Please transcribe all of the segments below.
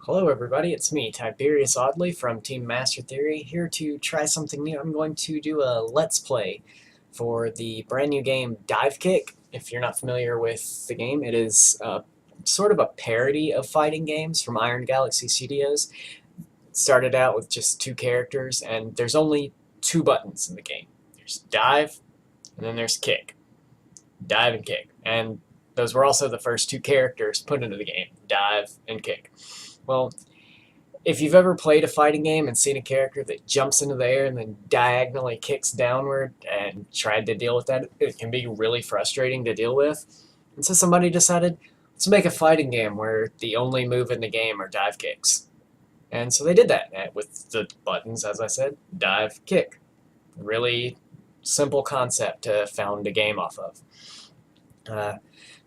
Hello everybody, it's me, TiberiusAudley from Team Master Theory, here to try something new. I'm going to do a Let's Play for the brand new game Divekick. If you're not familiar with the game, it is sort of a parody of fighting games from Iron Galaxy Studios. It started out with just two characters, and there's only two buttons in the game. There's dive, and then there's kick. Dive and kick. And those were also the first two characters put into the game, dive and kick. Well, if you've ever played a fighting game and seen a character that jumps into the air and then diagonally kicks downward and tried to deal with that, it can be really frustrating to deal with. And so somebody decided, let's make a fighting game where the only move in the game are dive kicks. And so they did that with the buttons, as I said, dive, kick. Really simple concept to found a game off of.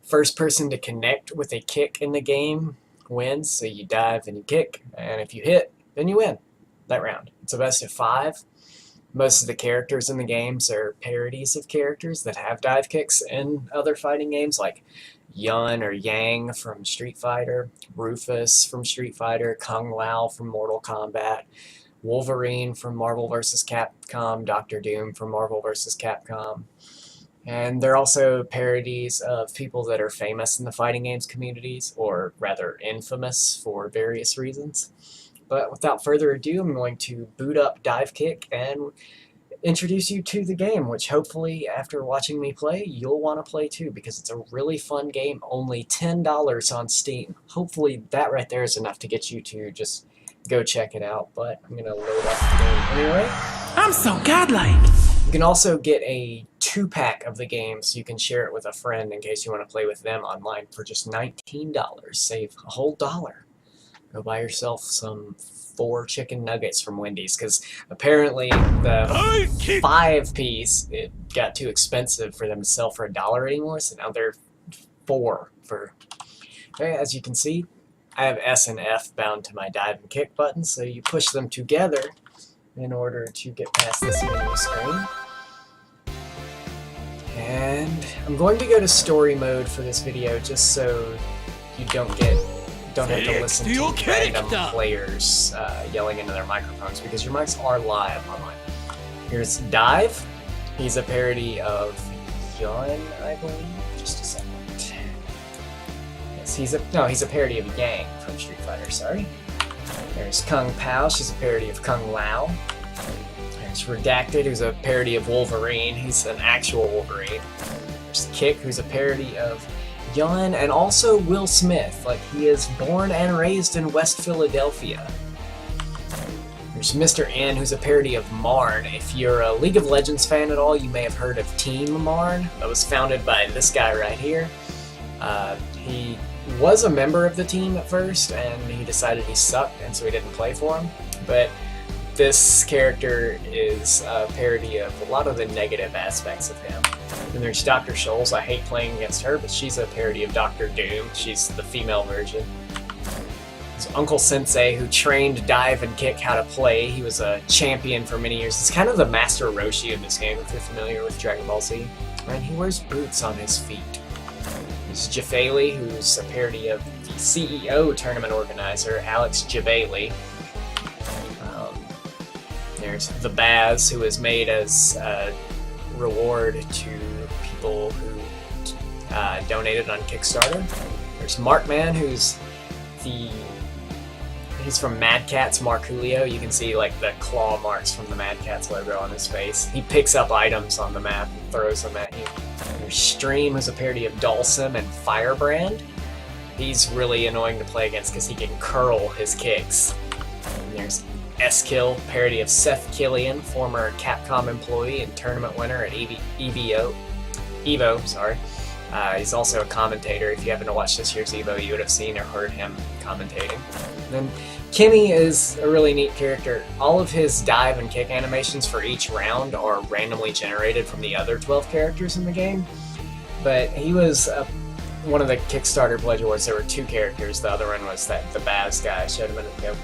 First person to connect with a kick in the game wins, so you dive and you kick, and if you hit, then you win that round. It's a best of 5. Most of the characters in the games are parodies of characters that have dive kicks in other fighting games, like Yun or Yang from Street Fighter, Rufus from Street Fighter, Kung Lao from Mortal Kombat, Wolverine from Marvel vs. Capcom, Doctor Doom from Marvel vs. Capcom. And they're also parodies of people that are famous in the fighting games communities, or rather infamous for various reasons. But without further ado, I'm going to boot up Divekick and introduce you to the game, which hopefully after watching me play, you'll want to play too, because it's a really fun game, only $10 on Steam. Hopefully that right there is enough to get you to just go check it out, but I'm going to load up the game anyway. I'm so godlike! You can also get a 2-pack of the game so you can share it with a friend in case you want to play with them online for just $19. Save a whole dollar. Go buy yourself some 4 chicken nuggets from Wendy's, because apparently the 5-piece, it got too expensive for them to sell for $1 anymore, so now they're 4 for... Okay, as you can see, I have S and F bound to my dive and kick buttons, so you push them together in order to get past this menu screen. And I'm going to go to story mode for this video just so you don't have to listen to random players yelling into their microphones, because your mics are live online. Here's Dive. He's a parody of Yun, I believe. Just a second. Yes, he's a parody of Yang from Street Fighter, sorry. There's Kung Pao, she's a parody of Kung Lao. There's Redacted, who's a parody of Wolverine. He's an actual Wolverine. There's Kick, who's a parody of Yun, and also Will Smith. Like, he is born and raised in West Philadelphia. There's Mr. N, who's a parody of Marn. If you're a League of Legends fan at all, you may have heard of Team Marn. That was founded by this guy right here. He was a member of the team at first, and he decided he sucked, and so he didn't play for him. But this character is a parody of a lot of the negative aspects of him. And there's Dr. Scholes. I hate playing against her, but she's a parody of Doctor Doom. She's the female version. There's Uncle Sensei, who trained Dive and Kick how to play. He was a champion for many years. It's kind of the Master Roshi of this game, if you're familiar with Dragon Ball Z. And he wears boots on his feet. There's Jafali, who's a parody of the CEO tournament organizer, Alex Jabali. There's the Baz, who is made as a reward to people who donated on Kickstarter. There's Markman, he's from Mad Catz Markulio. You can see like the claw marks from the Mad Catz logo on his face. He picks up items on the map and throws them at you. There's Stream, who's a parody of Dalsum and Firebrand. He's really annoying to play against because he can curl his kicks. And there's S-Kill, parody of Seth Killian, former Capcom employee and tournament winner at Evo. He's also a commentator. If you haven't watched this year's Evo, you would have seen or heard him commentating. And then Kimmy is a really neat character. All of his dive and kick animations for each round are randomly generated from the other 12 characters in the game. But he was one of the Kickstarter pledge awards. There were 2 characters. The other one was the Baz guy I showed a minute ago.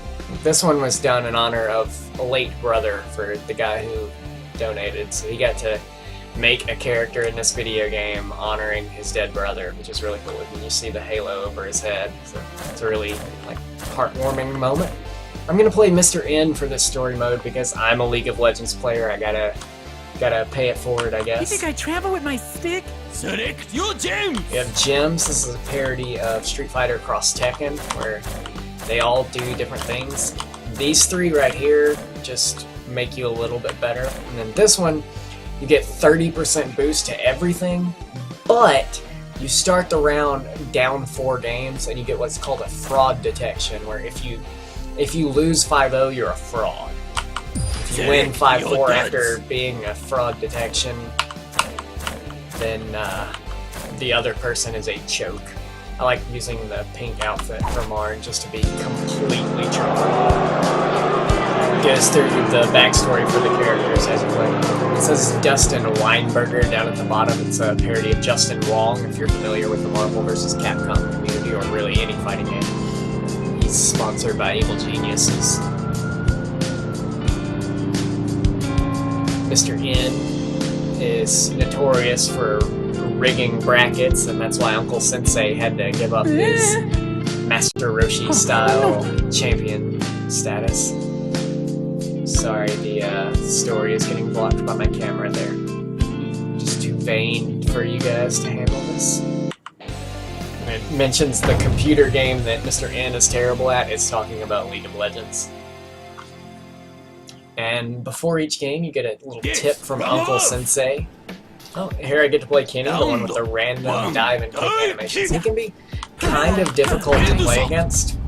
This one was done in honor of a late brother for the guy who donated, so he got to make a character in this video game honoring his dead brother, which is really cool. And you see the halo over his head. So it's a really like heartwarming moment. I'm gonna play Mr. N for this story mode because I'm a League of Legends player. I gotta pay it forward, I guess. You think I travel with my stick? Select your gems! We have gems. This is a parody of Street Fighter Cross Tekken, where they all do different things. These three right here just make you a little bit better. And then this one, you get 30% boost to everything, but you start the round down 4 games and you get what's called a fraud detection, where if you lose 5-0, you're a fraud. If you win 5-4 after being a fraud detection, then the other person is a choke. I like using the pink outfit for Marn just to be completely true. Goes through the backstory for the characters as you play. It says Dustin Weinberger down at the bottom. It's a parody of Justin Wong, if you're familiar with the Marvel vs. Capcom community, or really any fighting game. He's sponsored by Evil Geniuses. Mr. N is notorious for rigging brackets, and that's why Uncle Sensei had to give up his Master Roshi style champion status. Sorry, the story is getting blocked by my camera there. Just too vain for you guys to handle this. And it mentions the computer game that Mr. N is terrible at. It's talking about League of Legends. And before each game, you get a little tip from Uncle Sensei. Oh, here I get to play Kenny, the one with the random dive and kick animations. He can be kind of difficult to play against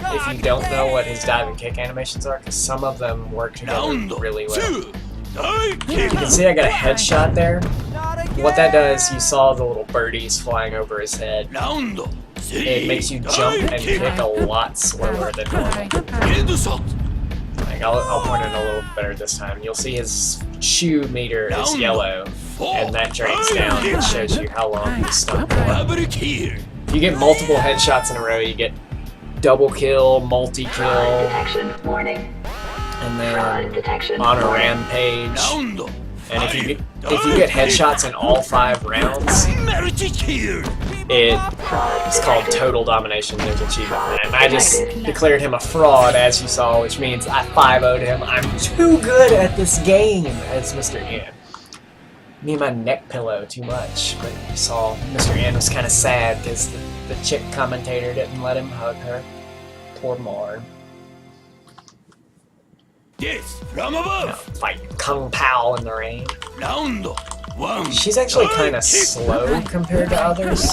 if you don't know what his dive and kick animations are, because some of them work together really well. You can see I got a headshot there. What that does, you saw the little birdies flying over his head. It makes you jump and kick a lot slower than normal. Like, I'll point it a little better this time. You'll see his shoe meter is yellow, and that drains down and shows you how long he's stuck for. If you get multiple headshots in a row, you get double kill, multi-kill, and then on a rampage. And if you get headshots in all 5 rounds, it's called total domination. There's an achievement for that. And I just declared him a fraud, as you saw, which means I 5-0'd him. I'm too good at this game as Mr. N. Me and my neck pillow too much. But you saw Mr. N was kind of sad because the chick commentator didn't let him hug her. Poor Marn. Yes, from above. Fight Kung Pao in the rain. Round 1. She's actually kind of slow compared to others.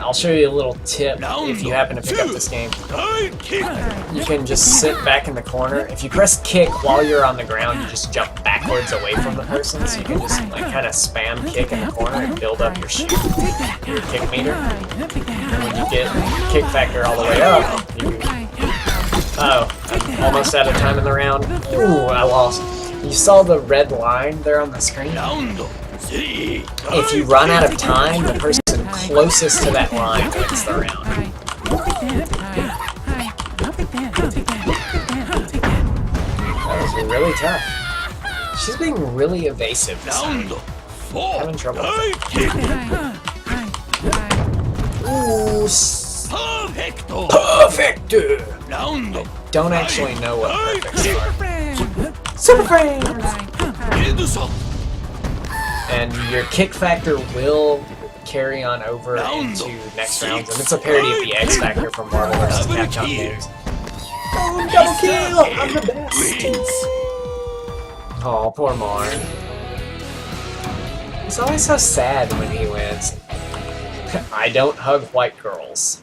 I'll show you a little tip if you happen to pick up this game. You can just sit back in the corner. If you press kick while you're on the ground, you just jump backwards away from the person, so you can just like kind of spam kick in the corner and build up your shoot, your kick meter. And when you get kick factor all the way up, you... Oh, I'm almost out of time in the round. Ooh, I lost. You saw the red line there on the screen? If you run out of time, the person closest to that line wins the round. That was really tough. She's being really evasive this time. Having trouble with it. Ooh, perfect! I don't actually know what perfects are. Super frames! And your kick factor will carry on over into next rounds, and it's a parody of the X Factor from Marvel vs. Capcom games. Oh, double kill! I'm the best! Oh, poor Marn. He's always so sad when he wins. I don't hug white girls.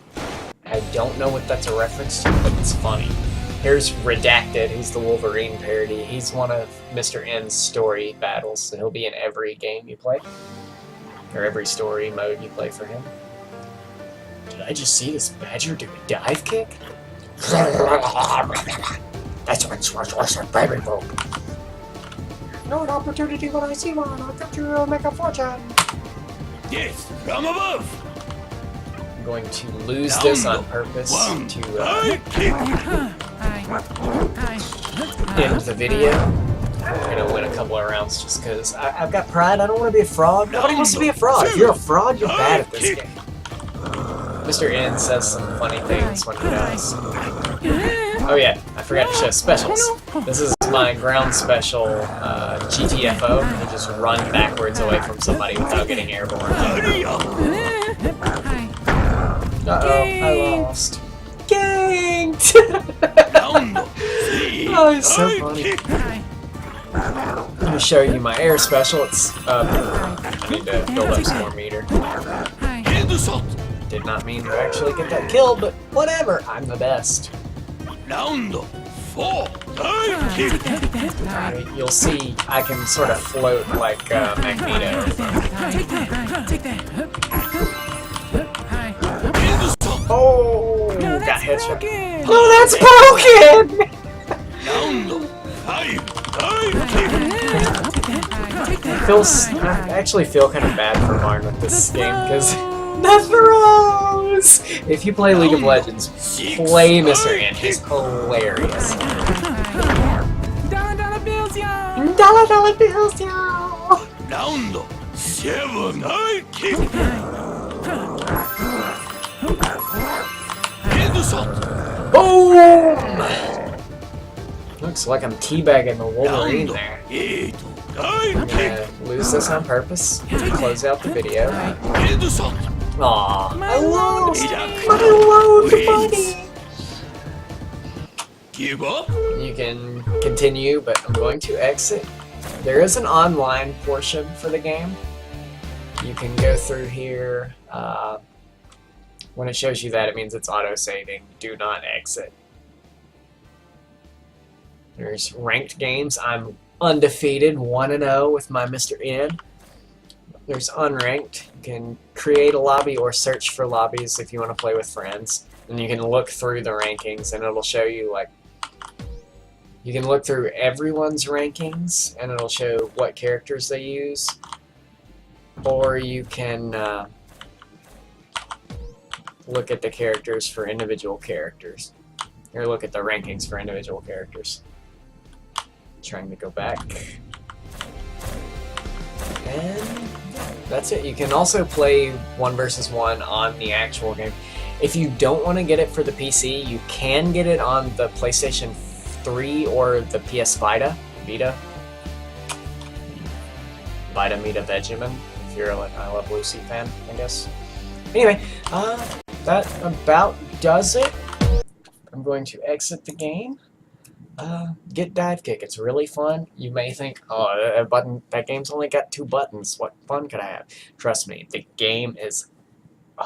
I don't know what that's a reference to, but it's funny. Here's Redacted, who's the Wolverine parody. He's one of Mr. N's story battles, so he'll be in every game you play. Or every story mode you play for him. Did I just see this badger do a dive kick? That's what's a baby boat. No an opportunity when I see one. I'll get you to make a fortune. Yes, from above. I'm going to lose this on purpose to end the video. I'm gonna win a couple of rounds just because I've got pride. I don't want to be a fraud. Nobody wants to be a fraud. If you're a fraud, you're bad at this game. Mr. N says some funny things when he does. Oh yeah, I forgot to show specials. This is my ground special GTFO. You just run backwards away from somebody without getting airborne. Uh-oh, I lost. Ganked! Oh, it's so funny. Let me show you my air special. It's I need to build up some more meter. Did not mean to actually get that kill, but whatever. I'm the best. Round 4. Alright, you'll see I can sort of float like Magneto. Oh, got headshot. Oh, that's broken! I actually feel kind of bad for Martin with this game because the throws! If you play League of Legends, play Mr. Ant. He's hilarious. $1 bills, y'all! $1 bills, y'all! Round 7. Boom! Looks like I'm teabagging the Wolverine there. I'm gonna lose this on purpose to close out the video. Aww, I lost my load buddy! Give up? You can continue, but I'm going to exit. There is an online portion for the game. You can go through here. When it shows you that, it means it's auto-saving. Do not exit. There's ranked games. I'm undefeated, 1-0 with my Mr. N. There's unranked. You can create a lobby or search for lobbies if you want to play with friends. And you can look through the rankings and it'll show you, like, you can look through everyone's rankings and it'll show what characters they use. Or you can look at the characters for individual characters. Or look at the rankings for individual characters. Trying to go back. And that's it. You can also play 1 versus 1 on the actual game. If you don't want to get it for the PC, you can get it on the PlayStation 3 or the PS Vita. Vita, Mita Vegemin, if you're an I Love Lucy fan, I guess. Anyway, that about does it. I'm going to exit the game. Get Divekick. It's really fun. You may think, oh, that game's only got 2 buttons. What fun could I have? Trust me, the game is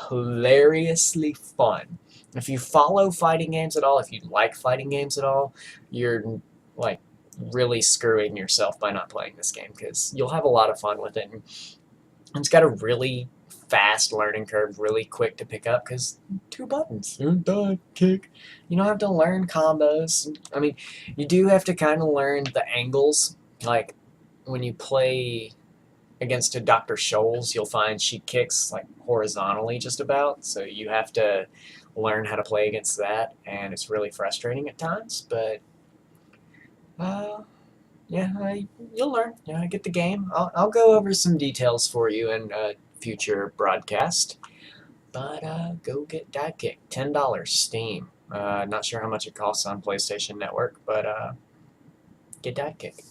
hilariously fun. If you follow fighting games at all, if you like fighting games at all, you're like really screwing yourself by not playing this game because you'll have a lot of fun with it. And it's got a really fast learning curve, really quick to pick up because 2 buttons. Divekick. You don't have to learn combos. I mean, you do have to kind of learn the angles. Like when you play against a Dr. Scholes, you'll find she kicks like horizontally just about, so you have to learn how to play against that, and it's really frustrating at times, but yeah, you'll learn. Yeah, get the game. I'll go over some details for you in a future broadcast, but go get Divekick. $10 Steam. Not sure how much it costs on PlayStation Network, but get Divekick.